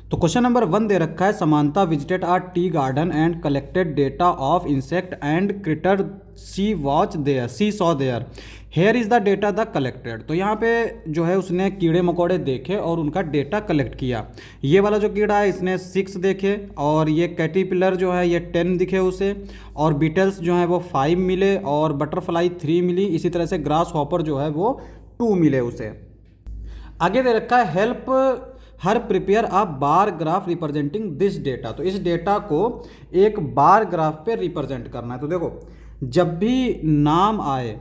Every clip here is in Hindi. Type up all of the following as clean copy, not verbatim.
तो क्वेश्चन नंबर 1 दे रखा है, Samantha visited art garden and collected data of insect and critter she saw there, here is the data the collected. तो यहाँ पे जो है उसने कीड़े मकोड़े देखे और उनका डेटा कलेक्ट किया। ये वाला जो कीड़ा है इसने 6 देखे, और ये कैटरपिलर जो है ये 10 दिखे उसे, और बीटल्स जो है वो 5 मिले, और बटरफ्लाई 3 मिली। इसी तरह से ग्रास हॉपर जो है वो 2 मिले उसे। आगे दे रखा है, help her prepare a bar graph representing this data. तो इस डेटा को एक बार ग्राफ पे रिप्रेजेंट करना है। तो देखो, जब भी नाम आए,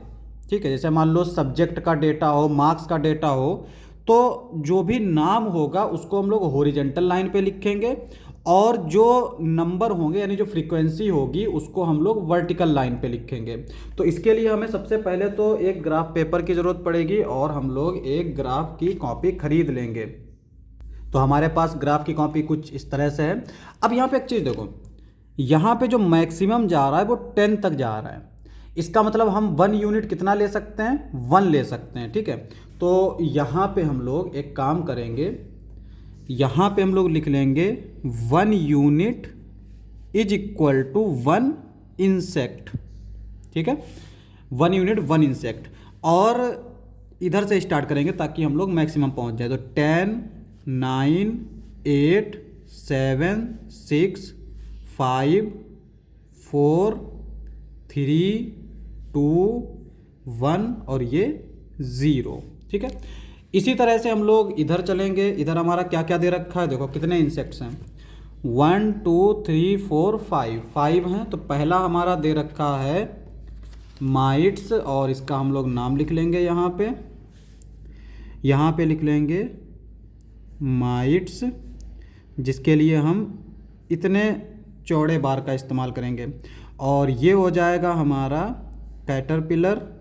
ठीक है, जैसे मान लो सब्जेक्ट का डेटा हो, मार्क्स का डेटा हो, तो जो भी नाम होगा उसको हम लोग हॉरिजेंटल लाइन पे लिखेंगे, और जो नंबर होंगे यानी जो फ्रीक्वेंसी होगी उसको हम लोग वर्टिकल लाइन पे लिखेंगे। तो इसके लिए हमें सबसे पहले तो एक ग्राफ पेपर की ज़रूरत पड़ेगी, और हम लोग एक ग्राफ की कॉपी खरीद लेंगे। तो हमारे पास ग्राफ की कॉपी कुछ इस तरह से है। अब यहाँ पे एक चीज़ देखो, यहाँ पे जो मैक्सिमम जा रहा है वो 10 तक जा रहा है। इसका मतलब हम 1 यूनिट कितना ले सकते हैं, 1 ले सकते हैं, ठीक है। तो यहाँ पे हम लोग एक काम करेंगे, यहाँ पे हम लोग लिख लेंगे 1 unit is equal to 1 insect, ठीक है, 1 यूनिट 1 इंसेक्ट। और इधर से स्टार्ट करेंगे ताकि हम लोग मैक्सिमम पहुँच जाए। तो 10, 9, 8, 7, 6, 5, 4, 3, 2, 1 और ये 0, ठीक है। इसी तरह से हम लोग इधर चलेंगे। इधर हमारा क्या क्या दे रखा है, देखो कितने इंसेक्ट्स हैं, 1 2 3 4 5 हैं। तो पहला हमारा दे रखा है माइट्स, और इसका हम लोग नाम लिख लेंगे यहाँ पे लिख लेंगे माइट्स, जिसके लिए हम इतने चौड़े बार का इस्तेमाल करेंगे। और ये हो जाएगा हमारा कैटरपिलर्स।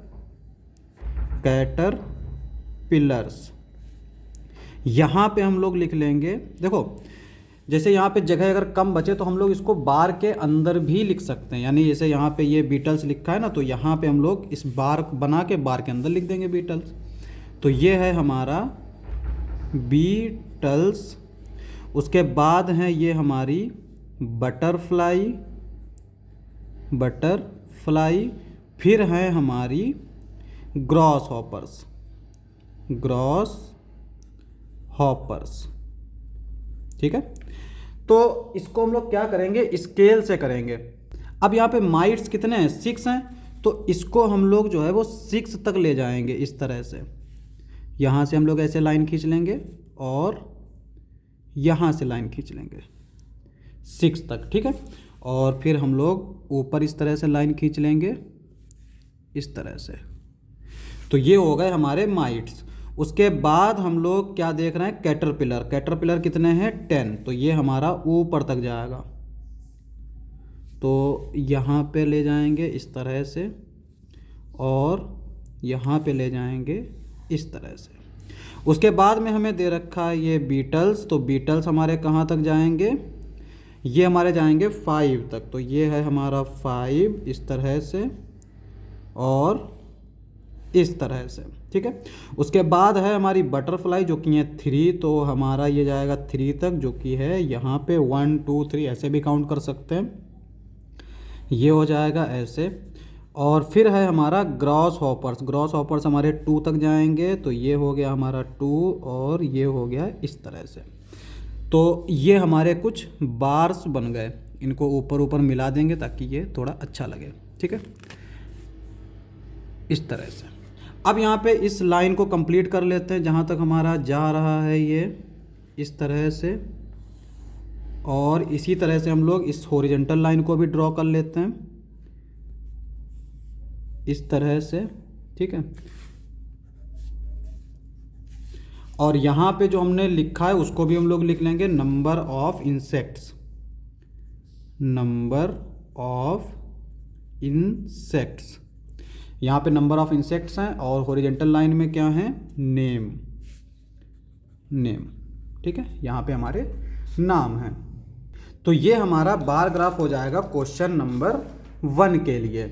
यहाँ पे हम लोग लिख लेंगे, देखो जैसे यहाँ पे जगह अगर कम बचे तो हम लोग इसको बार के अंदर भी लिख सकते हैं। यानी जैसे यहाँ पे ये बीटल्स लिखा है ना, तो यहाँ पे हम लोग इस बार बना के बार के अंदर लिख देंगे बीटल्स। तो ये है हमारा बीटल्स। उसके बाद हैं ये हमारी बटरफ्लाई, फिर हैं हमारी ग्रॉस हॉपर्स, ठीक है। तो इसको हम लोग क्या करेंगे, स्केल से करेंगे। अब यहाँ पे माइट्स कितने हैं, 6 हैं। तो इसको हम लोग जो है वो 6 तक ले जाएंगे इस तरह से। यहाँ से हम लोग ऐसे लाइन खींच लेंगे और यहाँ से लाइन खींच लेंगे 6 तक, ठीक है। और फिर हम लोग ऊपर इस तरह से लाइन खींच लेंगे इस तरह से। तो ये हो गए हमारे माइट्स। उसके बाद हम लोग क्या देख रहे हैं, कैटरपिलर कितने हैं, 10। तो ये हमारा ऊपर तक जाएगा। तो यहाँ पे ले जाएंगे इस तरह से, और यहाँ पे ले जाएंगे इस तरह से। उसके बाद में हमें दे रखा है ये बीटल्स। तो बीटल्स हमारे कहाँ तक जाएंगे, ये हमारे जाएंगे 5 तक। तो ये है हमारा 5 इस तरह से और इस तरह से, ठीक है। उसके बाद है हमारी बटरफ्लाई जो कि है 3। तो हमारा ये जाएगा 3 तक, जो कि है यहाँ पे 1 2 3 ऐसे भी काउंट कर सकते हैं। ये हो जाएगा ऐसे। और फिर है हमारा ग्रॉस हॉपर्स हमारे 2 तक जाएंगे। तो ये हो गया हमारा 2 और ये हो गया इस तरह से। तो ये हमारे कुछ बार्स बन गए। इनको ऊपर मिला देंगे ताकि ये थोड़ा अच्छा लगे, ठीक है, इस तरह से। अब यहाँ पे इस लाइन को कंप्लीट कर लेते हैं जहाँ तक हमारा जा रहा है ये इस तरह से। और इसी तरह से हम लोग इस हॉरिजॉन्टल लाइन को भी ड्रॉ कर लेते हैं इस तरह से, ठीक है। और यहाँ पे जो हमने लिखा है उसको भी हम लोग लिख लेंगे नंबर ऑफ इंसेक्ट्स। यहाँ पे नंबर ऑफ इंसेक्ट्स हैं और हॉरिजॉन्टल लाइन में क्या है, नेम, ठीक है। यहाँ पे हमारे नाम हैं। तो ये हमारा बार ग्राफ हो जाएगा क्वेश्चन नंबर 1 के लिए।